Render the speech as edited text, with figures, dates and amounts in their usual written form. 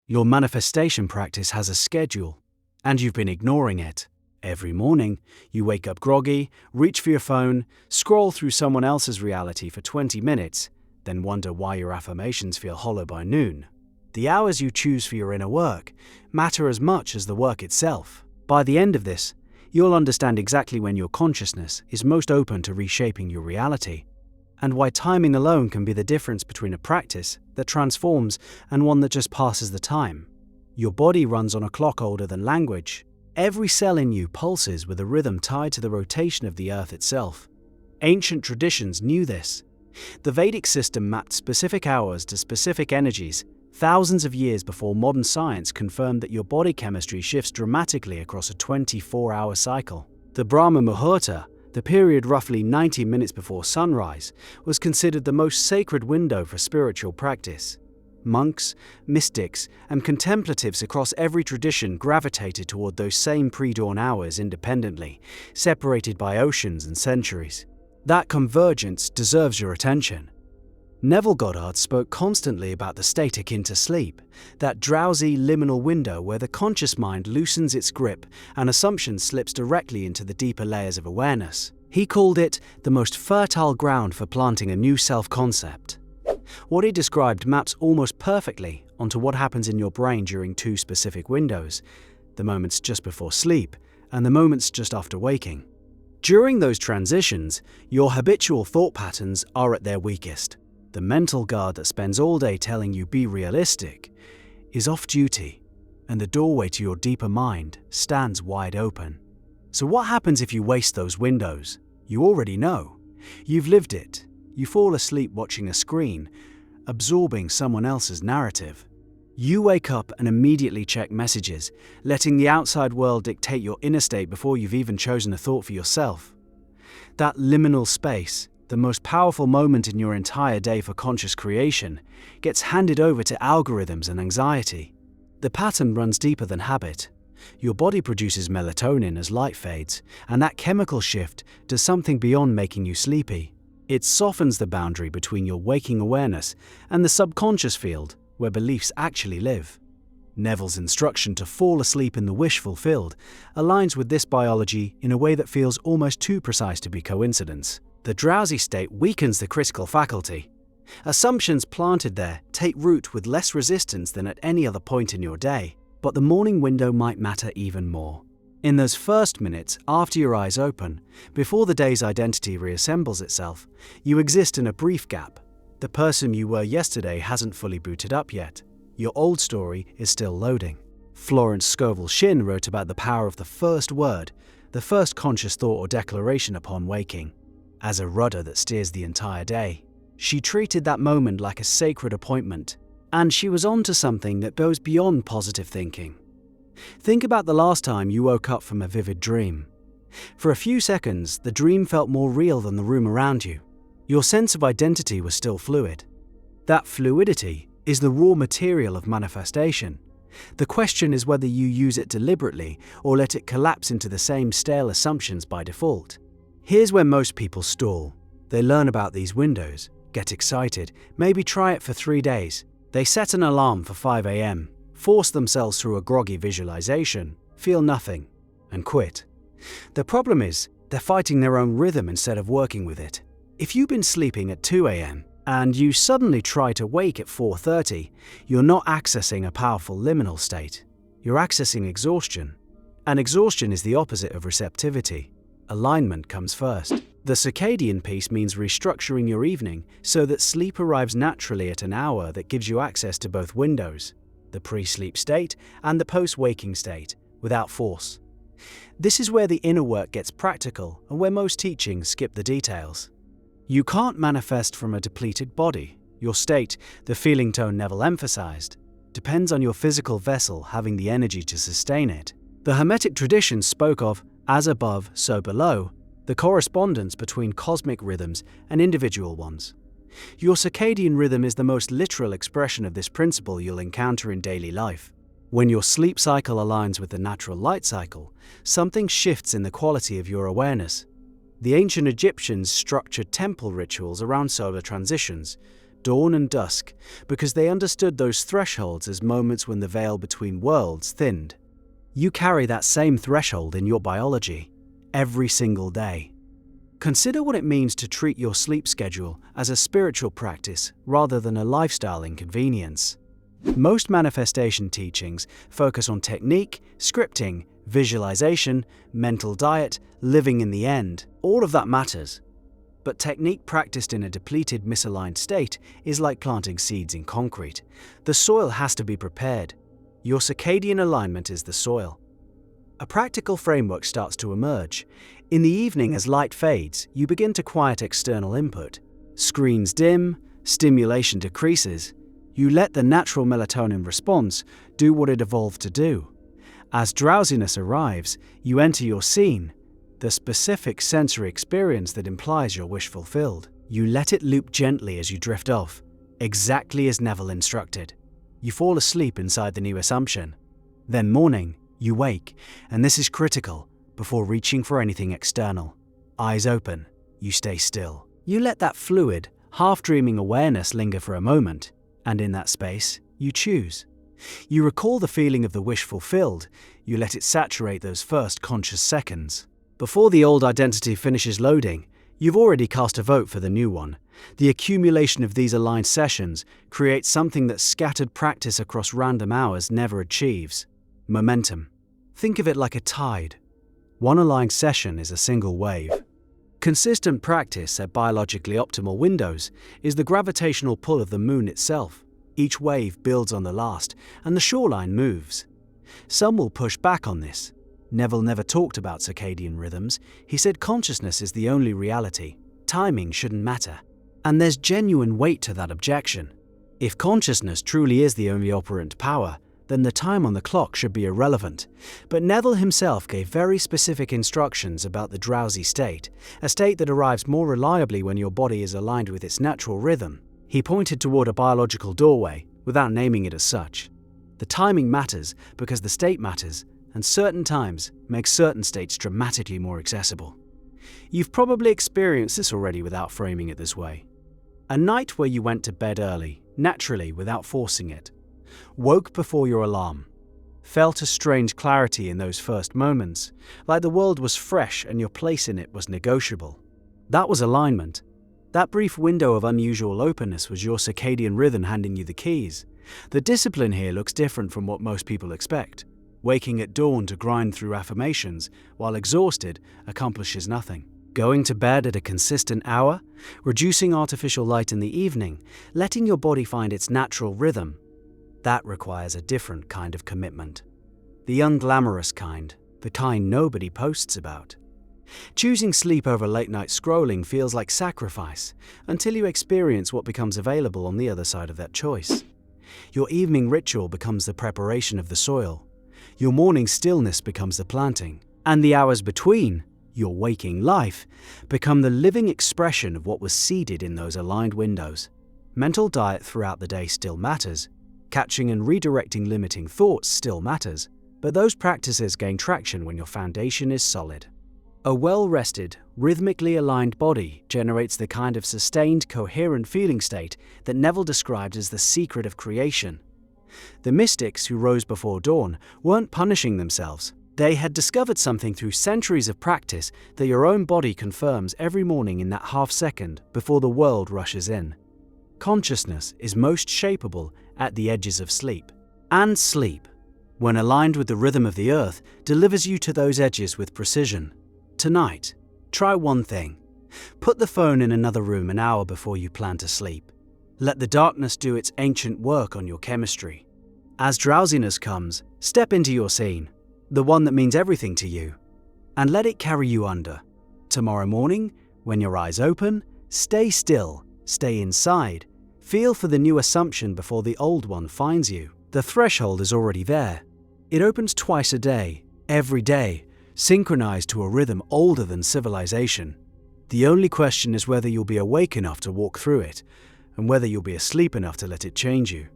Your manifestation practice has a schedule, and you've been ignoring it. Every morning, you wake up groggy, reach for your phone, scroll through someone else's reality for 20 minutes, then wonder why your affirmations feel hollow by noon. The hours you choose for your inner work matter as much as the work itself. By the end of this, you'll understand exactly when your consciousness is most open to reshaping your reality, and why timing alone can be the difference between a practice that transforms and one that just passes the time. Your body runs on a clock older than language. Every cell in you pulses with a rhythm tied to the rotation of the earth itself. Ancient traditions knew this. The Vedic system mapped specific hours to specific energies thousands of years before modern science confirmed that your body chemistry shifts dramatically across a 24-hour cycle. The Brahmamuhurta, the period roughly 90 minutes before sunrise, was considered the most sacred window for spiritual practice. Monks, mystics, and contemplatives across every tradition gravitated toward those same pre-dawn hours independently, separated by oceans and centuries. That convergence deserves your attention. Neville Goddard spoke constantly about the state akin to sleep, that drowsy liminal window where the conscious mind loosens its grip and assumption slips directly into the deeper layers of awareness. He called it the most fertile ground for planting a new self-concept. What he described maps almost perfectly onto what happens in your brain during two specific windows, the moments just before sleep and the moments just after waking. During those transitions, your habitual thought patterns are at their weakest. The mental guard that spends all day telling you be realistic is off duty, and the doorway to your deeper mind stands wide open. So what happens if you waste those windows? You already know. You've lived it. You fall asleep watching a screen, absorbing someone else's narrative. You wake up and immediately check messages, letting the outside world dictate your inner state before you've even chosen a thought for yourself. That liminal space, the most powerful moment in your entire day for conscious creation, gets handed over to algorithms and anxiety. The pattern runs deeper than habit. Your body produces melatonin as light fades, and that chemical shift does something beyond making you sleepy. It softens the boundary between your waking awareness and the subconscious field, where beliefs actually live. Neville's instruction to fall asleep in the wish fulfilled aligns with this biology in a way that feels almost too precise to be coincidence. The drowsy state weakens the critical faculty. Assumptions planted there take root with less resistance than at any other point in your day, but the morning window might matter even more. In those first minutes after your eyes open, before the day's identity reassembles itself, you exist in a brief gap. The person you were yesterday hasn't fully booted up yet. Your old story is still loading. Florence Scovel Shinn wrote about the power of the first word, the first conscious thought or declaration upon waking, as a rudder that steers the entire day. She treated that moment like a sacred appointment, and she was on to something that goes beyond positive thinking. Think about the last time you woke up from a vivid dream. For a few seconds, the dream felt more real than the room around you. Your sense of identity was still fluid. That fluidity is the raw material of manifestation. The question is whether you use it deliberately or let it collapse into the same stale assumptions by default. Here's where most people stall. They learn about these windows, get excited, maybe try it for 3 days. They set an alarm for 5 a.m., force themselves through a groggy visualization, feel nothing, and quit. The problem is, they're fighting their own rhythm instead of working with it. If you've been sleeping at 2 a.m. and you suddenly try to wake at 4:30, you're not accessing a powerful liminal state. You're accessing exhaustion. And exhaustion is the opposite of receptivity. Alignment comes first. The circadian piece means restructuring your evening so that sleep arrives naturally at an hour that gives you access to both windows, the pre-sleep state and the post-waking state, without force. This is where the inner work gets practical and where most teachings skip the details. You can't manifest from a depleted body. Your state, the feeling tone Neville emphasized, depends on your physical vessel having the energy to sustain it. The Hermetic tradition spoke of, as above, so below, the correspondence between cosmic rhythms and individual ones. Your circadian rhythm is the most literal expression of this principle you'll encounter in daily life. When your sleep cycle aligns with the natural light cycle, something shifts in the quality of your awareness. The ancient Egyptians structured temple rituals around solar transitions, dawn and dusk because they understood those thresholds as moments when the veil between worlds thinned. You carry that same threshold in your biology every single day. Consider what it means to treat your sleep schedule as a spiritual practice rather than a lifestyle inconvenience. Most manifestation teachings focus on technique, scripting, visualization, mental diet, living in the end. All of that matters. But technique practiced in a depleted, misaligned state is like planting seeds in concrete. The soil has to be prepared. Your circadian alignment is the soil. A practical framework starts to emerge. In the evening, as light fades, you begin to quiet external input. Screens dim, stimulation decreases. You let the natural melatonin response do what it evolved to do. As drowsiness arrives, you enter your scene, the specific sensory experience that implies your wish fulfilled. You let it loop gently as you drift off, exactly as Neville instructed. You fall asleep inside the new assumption. Then morning, you wake, and this is critical, before reaching for anything external. Eyes open, you stay still. You let that fluid, half-dreaming awareness linger for a moment, and in that space, you choose. You recall the feeling of the wish fulfilled, you let it saturate those first conscious seconds. Before the old identity finishes loading, you've already cast a vote for the new one. The accumulation of these aligned sessions creates something that scattered practice across random hours never achieves: momentum. Think of it like a tide. One aligned session is a single wave. Consistent practice at biologically optimal windows is the gravitational pull of the moon itself. Each wave builds on the last, and the shoreline moves. Some will push back on this. Neville never talked about circadian rhythms. He said consciousness is the only reality. Timing shouldn't matter. And there's genuine weight to that objection. If consciousness truly is the only operant power, then the time on the clock should be irrelevant. But Neville himself gave very specific instructions about the drowsy state, a state that arrives more reliably when your body is aligned with its natural rhythm. He pointed toward a biological doorway, without naming it as such. The timing matters because the state matters, and certain times make certain states dramatically more accessible. You've probably experienced this already without framing it this way. A night where you went to bed early, naturally without forcing it. Woke before your alarm. Felt a strange clarity in those first moments, like the world was fresh and your place in it was negotiable. That was alignment. That brief window of unusual openness was your circadian rhythm handing you the keys. The discipline here looks different from what most people expect. Waking at dawn to grind through affirmations, while exhausted, accomplishes nothing. Going to bed at a consistent hour, reducing artificial light in the evening, letting your body find its natural rhythm, that requires a different kind of commitment. The unglamorous kind, the kind nobody posts about. Choosing sleep over late-night scrolling feels like sacrifice until you experience what becomes available on the other side of that choice. Your evening ritual becomes the preparation of the soil. Your morning stillness becomes the planting. And the hours between, your waking life, become the living expression of what was seeded in those aligned windows. Mental diet throughout the day still matters. Catching and redirecting limiting thoughts still matters. But those practices gain traction when your foundation is solid. A well-rested, rhythmically aligned body generates the kind of sustained, coherent feeling state that Neville described as the secret of creation. The mystics who rose before dawn weren't punishing themselves. They had discovered something through centuries of practice that your own body confirms every morning in that half second before the world rushes in. Consciousness is most shapeable at the edges of sleep. And sleep, when aligned with the rhythm of the earth, delivers you to those edges with precision. Tonight, try one thing. Put the phone in another room an hour before you plan to sleep. Let the darkness do its ancient work on your chemistry. As drowsiness comes, step into your scene, the one that means everything to you, and let it carry you under. Tomorrow morning, when your eyes open, stay still, stay inside, feel for the new assumption before the old one finds you. The threshold is already there. It opens twice a day, every day, synchronized to a rhythm older than civilization. The only question is whether you'll be awake enough to walk through it, and whether you'll be asleep enough to let it change you.